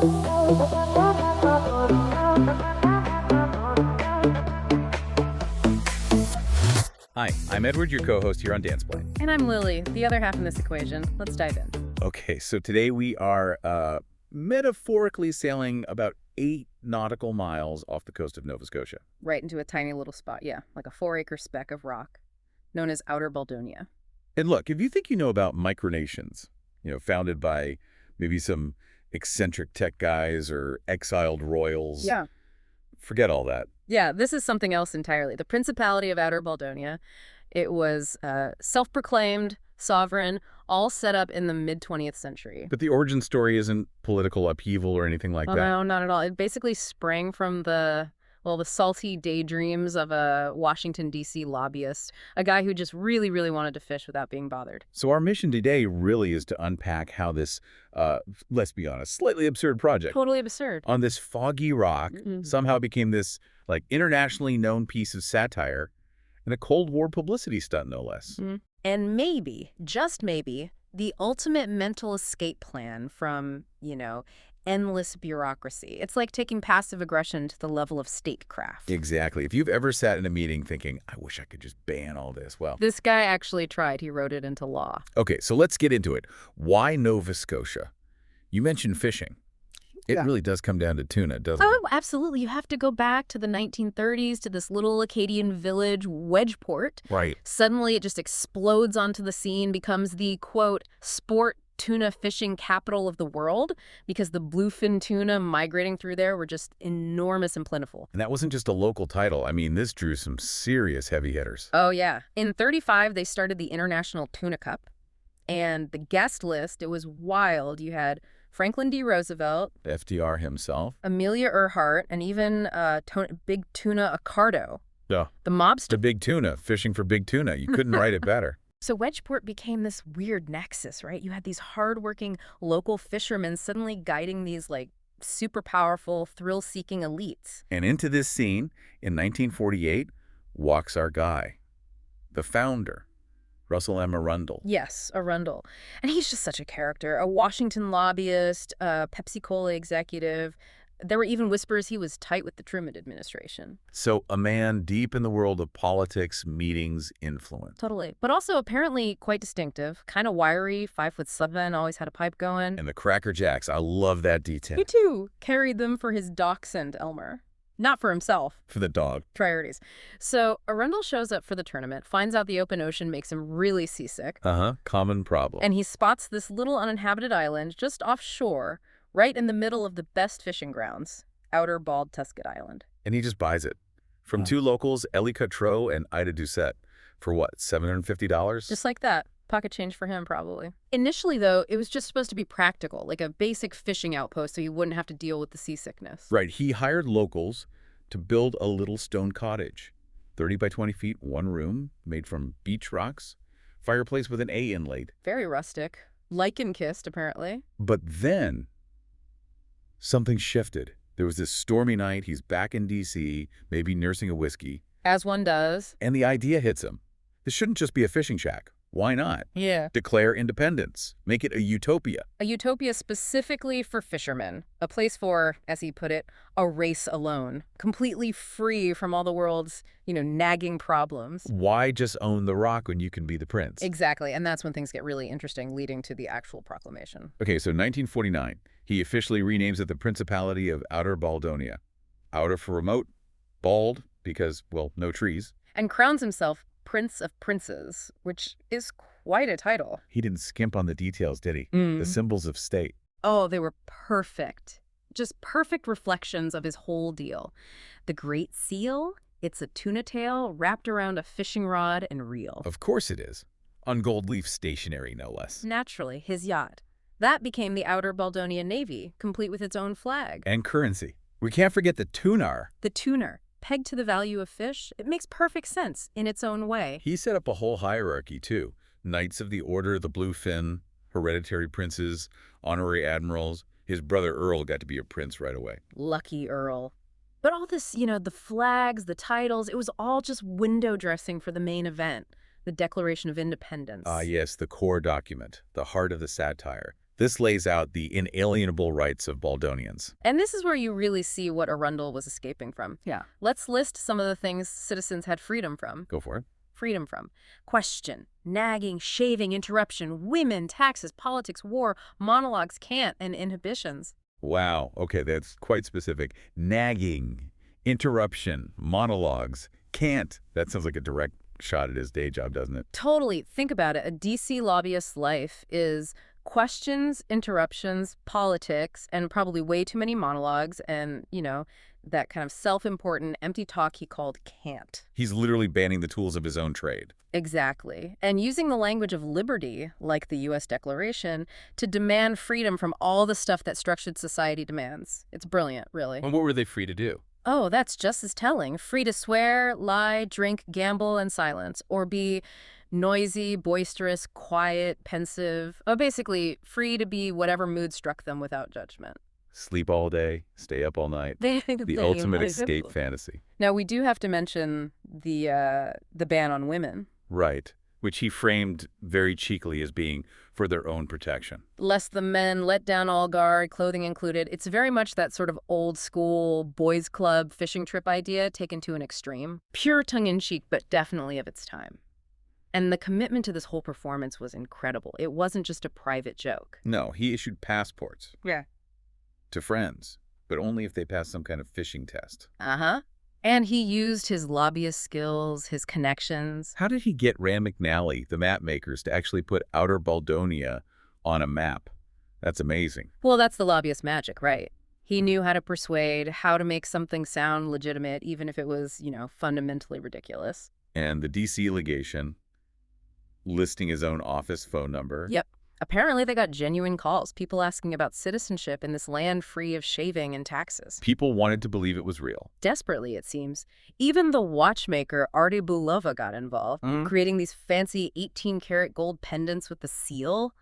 Hi, I'm Edward, your co-host here on Dansplain. And I'm Lily, the other half in this equation. Let's dive in. Okay, so today we are metaphorically sailing about 8 nautical miles off the coast of Nova Scotia. Right into a tiny little spot, yeah, like a 4-acre speck of rock, known as Outer Baldonia. And look, if you think you know about micronations, founded by maybe some eccentric tech guys or exiled royals, Yeah. forget all that. Yeah, this is something else entirely. The Principality of Outer Baldonia, it was self-proclaimed, sovereign, all set up in the mid-20th century. But the origin story isn't political upheaval or anything like that. No, not at all. It basically sprang from the salty daydreams of a Washington, D.C. lobbyist, a guy who just really, really wanted to fish without being bothered. So our mission today really is to unpack how this, let's be honest, slightly absurd project Totally absurd. on this foggy rock somehow became this internationally known piece of satire and a Cold War publicity stunt, no less. And maybe, just maybe, the ultimate mental escape plan from, endless bureaucracy. It's like taking passive aggression to the level of statecraft. Exactly. If you've ever sat in a meeting thinking, I wish I could just ban all this, well. This guy actually tried. He wrote it into law. Okay, so let's get into it. Why Nova Scotia? You mentioned fishing. It really does come down to tuna, doesn't it? Oh, absolutely. You have to go back to the 1930s to this little Acadian village, Wedgeport. Right. Suddenly it just explodes onto the scene, becomes the, quote, sport tuna fishing capital of the world because the bluefin tuna migrating through there were just enormous and plentiful. And that wasn't just a local title. I mean, this drew some serious heavy hitters. Oh, yeah. In 35, they started the International Tuna Cup. And the guest list, it was wild. You had Franklin D. Roosevelt, FDR himself. Amelia Earhart, and even Big Tuna Accardo. Yeah. The mobster. The big tuna, fishing for big tuna. You couldn't write it better. So Wedgeport became this weird nexus, right? You had these hardworking local fishermen suddenly guiding these super powerful, thrill-seeking elites. And into this scene, in 1948, walks our guy, the founder, Russell M. Arundel. Yes, Arundel. And he's just such a character. A Washington lobbyist, a Pepsi-Cola executive. There were even whispers he was tight with the Truman administration. So a man deep in the world of politics, meetings, influence. Totally. But also apparently quite distinctive. Kind of wiry, 5'7", always had a pipe going. And the Cracker Jacks, I love that detail. Me too. Carried them for his dachshund, Elmer. Not for himself. For the dog. Priorities. So Arundel shows up for the tournament, finds out the open ocean makes him really seasick. Common problem. And he spots this little uninhabited island just offshore, right in the middle of the best fishing grounds, Outer Baldonia Island. And he just buys it. From two locals, Ellie Cotreau and Ida Doucette. For what, $750? Just like that. Pocket change for him, probably. Initially, though, it was just supposed to be practical, like a basic fishing outpost so he wouldn't have to deal with the seasickness. Right. He hired locals to build a little stone cottage. 30 by 20 feet, one room, made from beach rocks, fireplace with an A inlaid. Very rustic. Lichen-kissed, apparently. But then something shifted. There was this stormy night. He's back in D.C., maybe nursing a whiskey. As one does. And the idea hits him. This shouldn't just be a fishing shack. Why not? Yeah. Declare independence. Make it a utopia. A utopia specifically for fishermen. A place for, as he put it, a race alone. Completely free from all the world's, nagging problems. Why just own the rock when you can be the prince? Exactly. And that's when things get really interesting, leading to the actual proclamation. Okay, so 1949. He officially renames it the Principality of Outer Baldonia. Outer for remote, bald because, no trees. And crowns himself Prince of Princes, which is quite a title. He didn't skimp on the details, did he? The symbols of state. Oh, they were perfect. Just perfect reflections of his whole deal. The Great Seal, it's a tuna tail wrapped around a fishing rod and reel. Of course it is. On gold leaf stationery, no less. Naturally, his yacht. That became the Outer Baldonia Navy, complete with its own flag. And currency. We can't forget the Tunar. The Tunar. Pegged to the value of fish, it makes perfect sense in its own way. He set up a whole hierarchy, too. Knights of the Order of the Bluefin, hereditary princes, honorary admirals. His brother Earl got to be a prince right away. Lucky Earl. But all this, the flags, the titles, it was all just window dressing for the main event, the Declaration of Independence. Ah, yes, the core document, the heart of the satire. This lays out the inalienable rights of Baldonians. And this is where you really see what Arundel was escaping from. Yeah. Let's list some of the things citizens had freedom from. Go for it. Freedom from question, nagging, shaving, interruption, women, taxes, politics, war, monologues, cant, and inhibitions. Wow. Okay, that's quite specific. Nagging, interruption, monologues, can't. That sounds like a direct shot at his day job, doesn't it? Totally. Think about it. A DC lobbyist's life is questions, interruptions, politics, and probably way too many monologues and, that kind of self-important empty talk he called can't. He's literally banning the tools of his own trade. Exactly. And using the language of liberty, like the U.S. Declaration, to demand freedom from all the stuff that structured society demands. It's brilliant, really. And what were they free to do? Oh, that's just as telling. Free to swear, lie, drink, gamble, and silence. Or be noisy, boisterous, quiet, pensive. Oh, basically, free to be whatever mood struck them without judgment. Sleep all day, stay up all night. The ultimate escape fantasy. Now, we do have to mention the ban on women. Right, which he framed very cheekily as being for their own protection. Lest the men let down all guard, clothing included. It's very much that sort of old school boys club fishing trip idea taken to an extreme. Pure tongue-in-cheek, but definitely of its time. And the commitment to this whole performance was incredible. It wasn't just a private joke. No, he issued passports. Yeah. To friends, but only if they passed some kind of fishing test. Uh-huh. And he used his lobbyist skills, his connections. How did he get Rand McNally, the map makers, to actually put Outer Baldonia on a map? That's amazing. Well, that's the lobbyist magic, right? He knew how to persuade, how to make something sound legitimate, even if it was, fundamentally ridiculous. And the D.C. legation listing his own office phone number. Yep. Apparently, they got genuine calls, people asking about citizenship in this land free of shaving and taxes. People wanted to believe it was real. Desperately, it seems. Even the watchmaker Artie Bulova got involved, creating these fancy 18-karat gold pendants with the seal.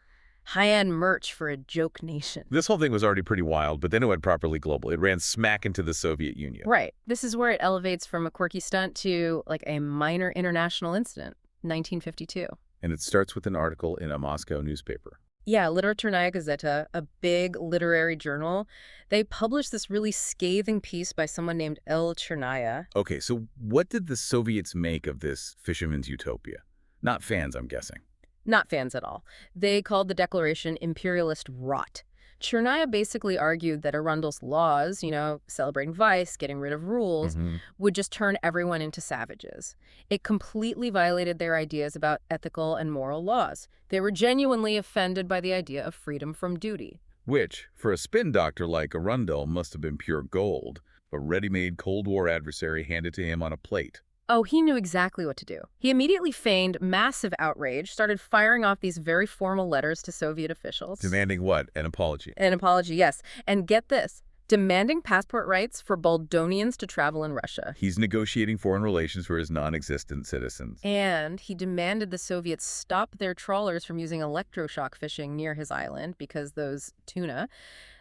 High-end merch for a joke nation. This whole thing was already pretty wild, but then it went properly global. It ran smack into the Soviet Union. Right. This is where it elevates from a quirky stunt to, a minor international incident, 1952. And it starts with an article in a Moscow newspaper. Yeah, Literaturnaya Gazeta, a big literary journal. They published this really scathing piece by someone named L. Chernaya. Okay, so what did the Soviets make of this fisherman's utopia? Not fans, I'm guessing. Not fans at all. They called the declaration imperialist rot. Chernaya basically argued that Arundel's laws, celebrating vice, getting rid of rules, would just turn everyone into savages. It completely violated their ideas about ethical and moral laws. They were genuinely offended by the idea of freedom from duty. Which, for a spin doctor like Arundel, must have been pure gold, a ready-made Cold War adversary handed to him on a plate. Oh, he knew exactly what to do. He immediately feigned massive outrage, started firing off these very formal letters to Soviet officials. Demanding what? An apology. An apology, yes. And get this, demanding passport rights for Baldonians to travel in Russia. He's negotiating foreign relations for his non-existent citizens. And he demanded the Soviets stop their trawlers from using electroshock fishing near his island because those tuna,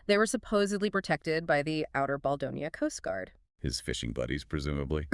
they were supposedly protected by the Outer Baldonia Coast Guard. His fishing buddies, presumably.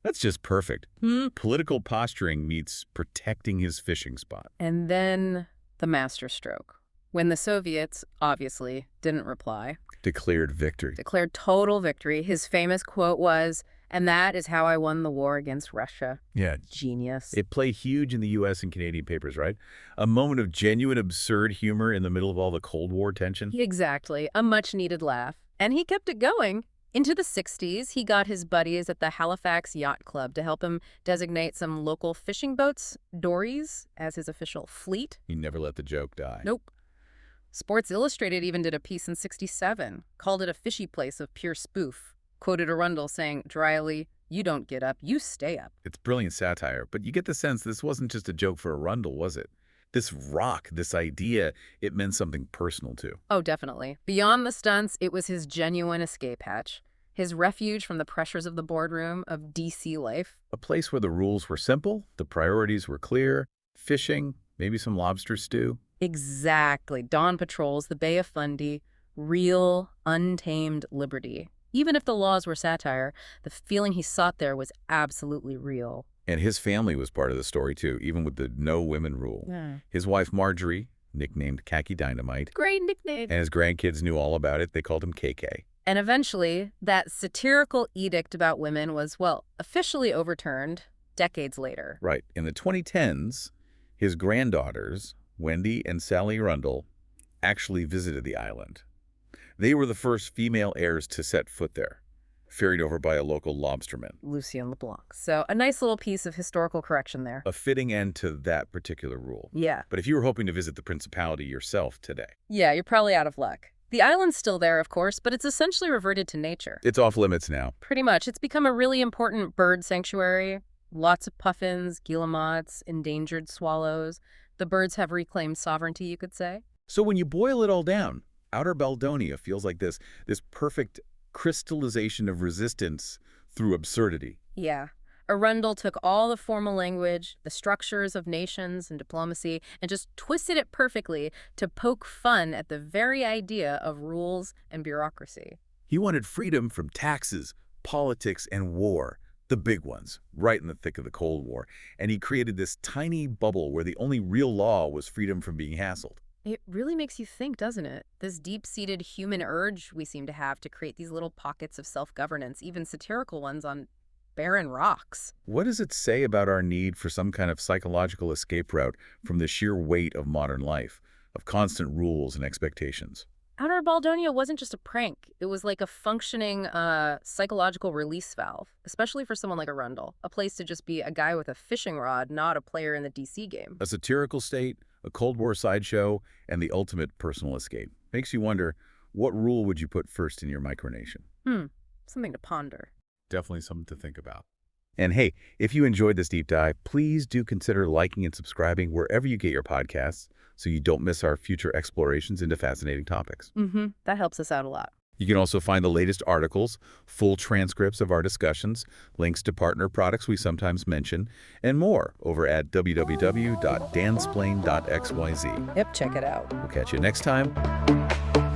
That's just perfect. Political posturing meets protecting his fishing spot. And then the masterstroke. When the Soviets, obviously, didn't reply. Declared victory. Declared total victory. His famous quote was, "And that is how I won the war against Russia." Yeah. Genius. It played huge in the U.S. and Canadian papers, right? A moment of genuine absurd humor in the middle of all the Cold War tension. Exactly. A much-needed laugh. And he kept it going. Into the 60s, he got his buddies at the Halifax Yacht Club to help him designate some local fishing boats, dories, as his official fleet. He never let the joke die. Nope. Sports Illustrated even did a piece in 67, called it a fishy place of pure spoof, quoted Arundel saying dryly, "You don't get up, you stay up." It's brilliant satire, but you get the sense this wasn't just a joke for Arundel, was it? This rock, this idea, it meant something personal too. Oh, definitely. Beyond the stunts, it was his genuine escape hatch. His refuge from the pressures of the boardroom of D.C. life. A place where the rules were simple, the priorities were clear, fishing, maybe some lobster stew. Exactly. Dawn patrols, the Bay of Fundy, real, untamed liberty. Even if the laws were satire, the feeling he sought there was absolutely real. And his family was part of the story too, even with the no women rule. Yeah. His wife Marjorie, nicknamed Khaki Dynamite. Great nickname. And his grandkids knew all about it. They called him KK. And eventually, that satirical edict about women was, well, officially overturned decades later. Right. In the 2010s, his granddaughters, Wendy and Sally Arundel, actually visited the island. They were the first female heirs to set foot there, ferried over by a local lobsterman. Lucien LeBlanc. So a nice little piece of historical correction there. A fitting end to that particular rule. Yeah. But if you were hoping to visit the Principality yourself today... Yeah, you're probably out of luck. The island's still there, of course, but it's essentially reverted to nature. It's off limits now. Pretty much. It's become a really important bird sanctuary. Lots of puffins, guillemots, endangered swallows. The birds have reclaimed sovereignty, you could say. So when you boil it all down, Outer Baldonia feels like this perfect crystallization of resistance through absurdity. Yeah. Arundel took all the formal language, the structures of nations and diplomacy, and just twisted it perfectly to poke fun at the very idea of rules and bureaucracy. He wanted freedom from taxes, politics, and war, the big ones, right in the thick of the Cold War. And he created this tiny bubble where the only real law was freedom from being hassled. It really makes you think, doesn't it? This deep-seated human urge we seem to have to create these little pockets of self-governance, even satirical ones on barren rocks. What does it say about our need for some kind of psychological escape route from the sheer weight of modern life, of constant rules and expectations? Outer Baldonia wasn't just a prank. It was like a functioning psychological release valve, especially for someone like Arundel, a place to just be a guy with a fishing rod, not a player in the DC game. A satirical state, a Cold War sideshow, and the ultimate personal escape. Makes you wonder, what rule would you put first in your micronation? Something to ponder. Definitely something to think about. And hey, if you enjoyed this deep dive, please do consider liking and subscribing wherever you get your podcasts so you don't miss our future explorations into fascinating topics. That helps us out a lot. You can also find the latest articles, full transcripts of our discussions, links to partner products we sometimes mention, and more over at www.dansplain.xyz. Yep, check it out. We'll catch you next time.